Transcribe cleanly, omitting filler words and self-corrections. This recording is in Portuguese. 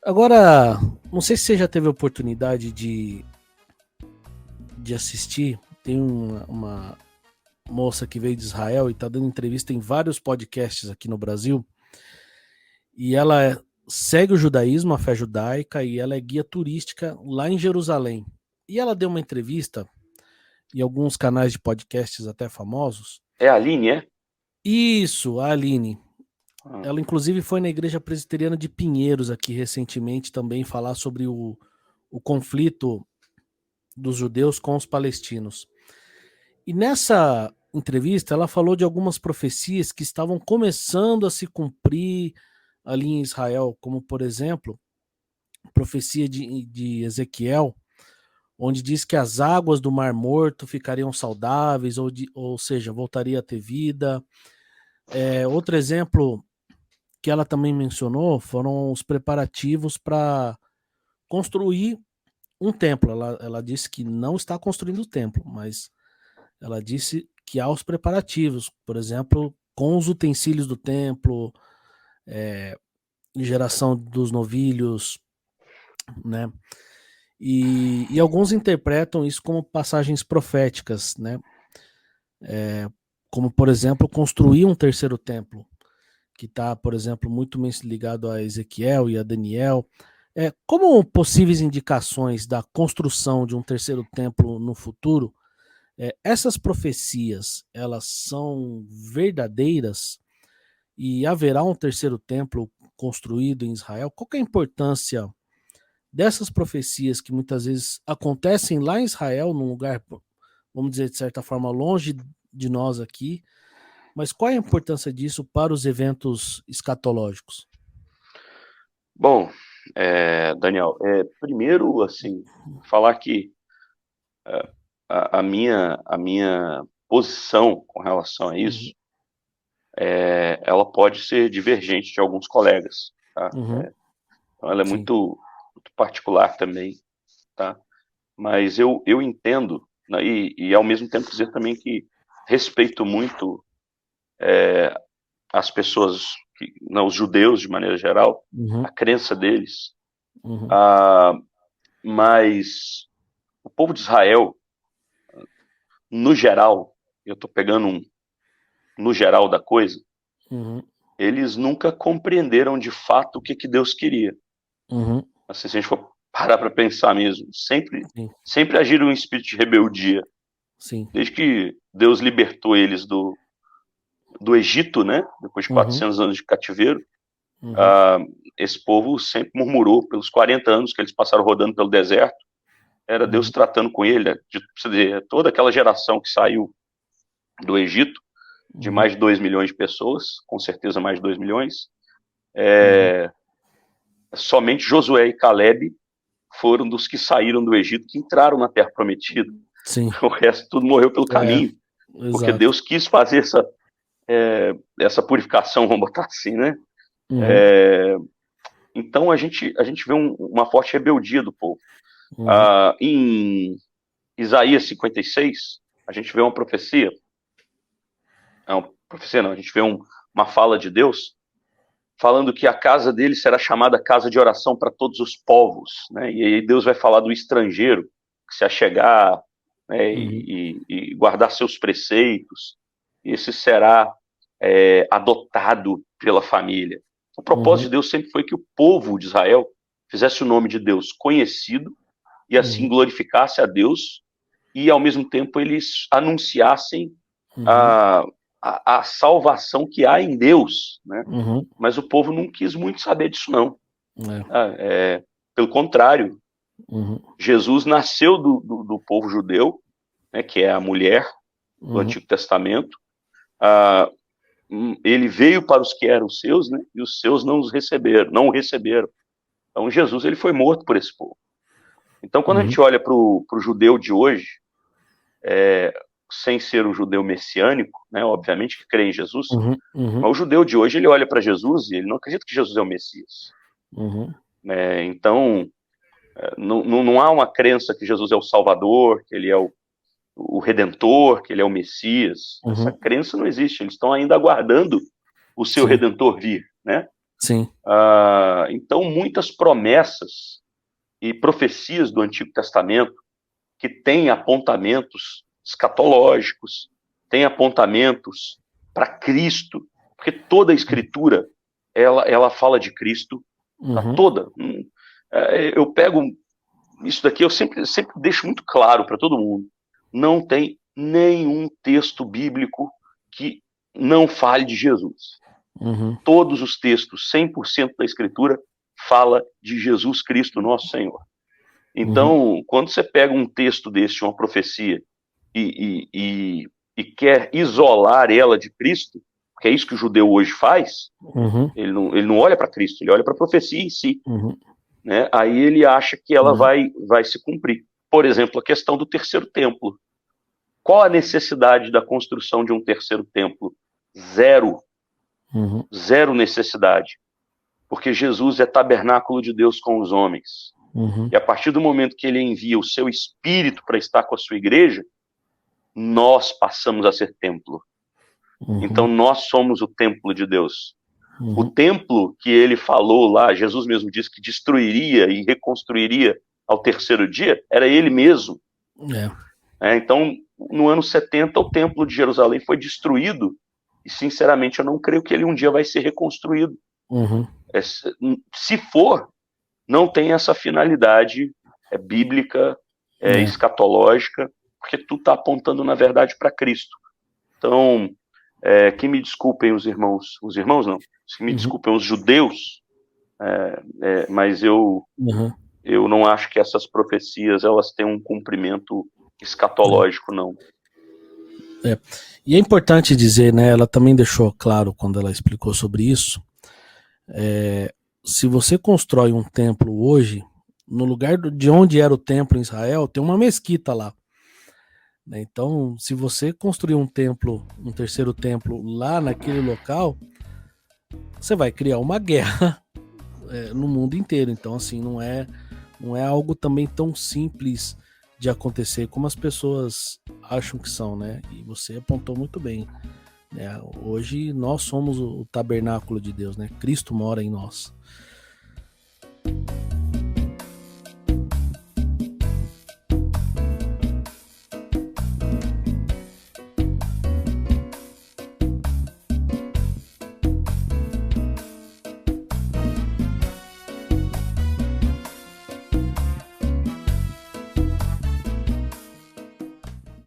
Agora, não sei se você já teve a oportunidade de assistir. Tem uma moça que veio de Israel e está dando entrevista em vários podcasts aqui no Brasil. E ela segue o judaísmo, a fé judaica, e ela é guia turística lá em Jerusalém. E ela deu uma entrevista em alguns canais de podcasts até famosos. É a Aline, é? Isso, a Aline. Ah, Ela, inclusive, foi na Igreja Presbiteriana de Pinheiros aqui recentemente também falar sobre o conflito dos judeus com os palestinos. E nessa entrevista, ela falou de algumas profecias que estavam começando a se cumprir ali em Israel, como, por exemplo, a profecia de Ezequiel, onde diz que as águas do Mar Morto ficariam saudáveis, ou seja, voltaria a ter vida. Outro exemplo que ela também mencionou foram os preparativos para construir um templo. Ela disse que não está construindo o templo, mas ela disse que há os preparativos, por exemplo, com os utensílios do templo, geração dos novilhos, né? E alguns interpretam isso como passagens proféticas, né? Como, por exemplo, construir um terceiro templo, que está, por exemplo, muito mais ligado a Ezequiel e a Daniel. Como possíveis indicações da construção de um terceiro templo no futuro, essas profecias, elas são verdadeiras e haverá um terceiro templo construído em Israel? Qual que é a importância dessas profecias que muitas vezes acontecem lá em Israel, num lugar, vamos dizer, de certa forma, longe de nós aqui, mas qual é a importância disso para os eventos escatológicos? bom, Daniel, primeiro, assim, falar que a minha posição com relação a isso, Uhum, ela pode ser divergente de alguns colegas, tá? uhum, Então ela é sim. muito particular também, tá? Mas eu entendo, né, e ao mesmo tempo dizer também que respeito muito as pessoas, não, os judeus de maneira geral, a Uhum, crença deles, uhum, ah, mas o povo de Israel, no geral, eu estou pegando no geral da coisa, uhum, eles nunca compreenderam de fato o que Deus queria. uhum, Assim, se a gente for parar para pensar mesmo, sim, sempre agiram em espírito de rebeldia. sim. Desde que Deus libertou eles do Egito, né? Depois de Uhum, 400 anos de cativeiro, uhum, ah, esse povo sempre murmurou pelos 40 anos que eles passaram rodando pelo deserto. Era Deus uhum, tratando com ele, toda aquela geração que saiu do Egito, de uhum, mais de 2 milhões de pessoas, com certeza mais de 2 milhões. uhum, Somente Josué e Caleb foram dos que saíram do Egito, que entraram na Terra Prometida. sim, O resto tudo morreu pelo é, caminho, porque exato. Deus quis fazer essa purificação, vamos botar assim, né? Uhum, Então a gente vê uma forte rebeldia do povo. uhum, Em Isaías 56, a gente vê uma profecia, não, profecia não, a gente vê uma fala de Deus falando que a casa dele será chamada casa de oração para todos os povos, né? E aí Deus vai falar do estrangeiro que se achegar, né, uhum, e guardar seus preceitos. Esse será adotado pela família. O propósito uhum, de Deus sempre foi que o povo de Israel fizesse o nome de Deus conhecido e assim uhum, glorificasse a Deus e ao mesmo tempo eles anunciassem uhum, a, a salvação que há em Deus, né? uhum, Mas o povo não quis muito saber disso, não. é, Pelo contrário, uhum, Jesus nasceu do povo judeu, né, que é a mulher do uhum, Antigo Testamento. Ah, ele veio para os que eram seus, né, e os seus não o receberam. Então Jesus ele foi morto por esse povo. Então quando a uhum, gente olha para o judeu de hoje, sem ser o judeu messiânico, né, obviamente que crê em Jesus, uhum, uhum, mas o judeu de hoje ele olha para Jesus e ele não acredita que Jesus é o Messias. uhum, Né? Então não há uma crença que Jesus é o Salvador, que ele é o Redentor, que ele é o Messias. Essa uhum, crença não existe. Eles estão ainda aguardando o seu sim, Redentor vir, né? Sim. Então, muitas promessas e profecias do Antigo Testamento que têm apontamentos escatológicos, têm apontamentos para Cristo, porque toda a Escritura ela fala de Cristo, tá toda. Eu pego isso daqui, eu sempre deixo muito claro para todo mundo. Não tem nenhum texto bíblico que não fale de Jesus. Todos os textos, 100% da Escritura, fala de Jesus Cristo, nosso Senhor. Então, quando você pega um texto desse, uma profecia, e quer isolar ela de Cristo, porque é isso que o judeu hoje faz, ele não olha para Cristo, ele olha para a profecia em si. Né? Aí ele acha que ela vai se cumprir. Por exemplo, a questão do terceiro templo. Qual a necessidade da construção de um terceiro templo? Zero. Zero necessidade. Porque Jesus é tabernáculo de Deus com os homens. E a partir do momento que ele envia o seu Espírito para estar com a sua igreja, nós passamos a ser templo. Então nós somos o templo de Deus. O templo que ele falou lá, Jesus mesmo disse que destruiria e reconstruiria ao terceiro dia, era ele mesmo. Então, no ano 70, o templo de Jerusalém foi destruído, e sinceramente eu não creio que ele um dia vai ser reconstruído. Se for, não tem essa finalidade bíblica, escatológica, porque tudo está apontando, na verdade, para Cristo. Então, que me desculpem os irmãos não, que me desculpem os judeus, mas eu não acho que essas profecias elas têm um cumprimento escatológico, não. E é importante dizer, né, ela também deixou claro quando ela explicou sobre isso, se você constrói um templo hoje, no lugar de onde era o templo em Israel, tem uma mesquita lá. Então, se você construir um templo, um terceiro templo lá naquele local, você vai criar uma guerra no mundo inteiro. Então, assim, não é algo também tão simples de acontecer como as pessoas acham que são, né? E você apontou muito bem. Né? Hoje nós somos o tabernáculo de Deus, né? Cristo mora em nós.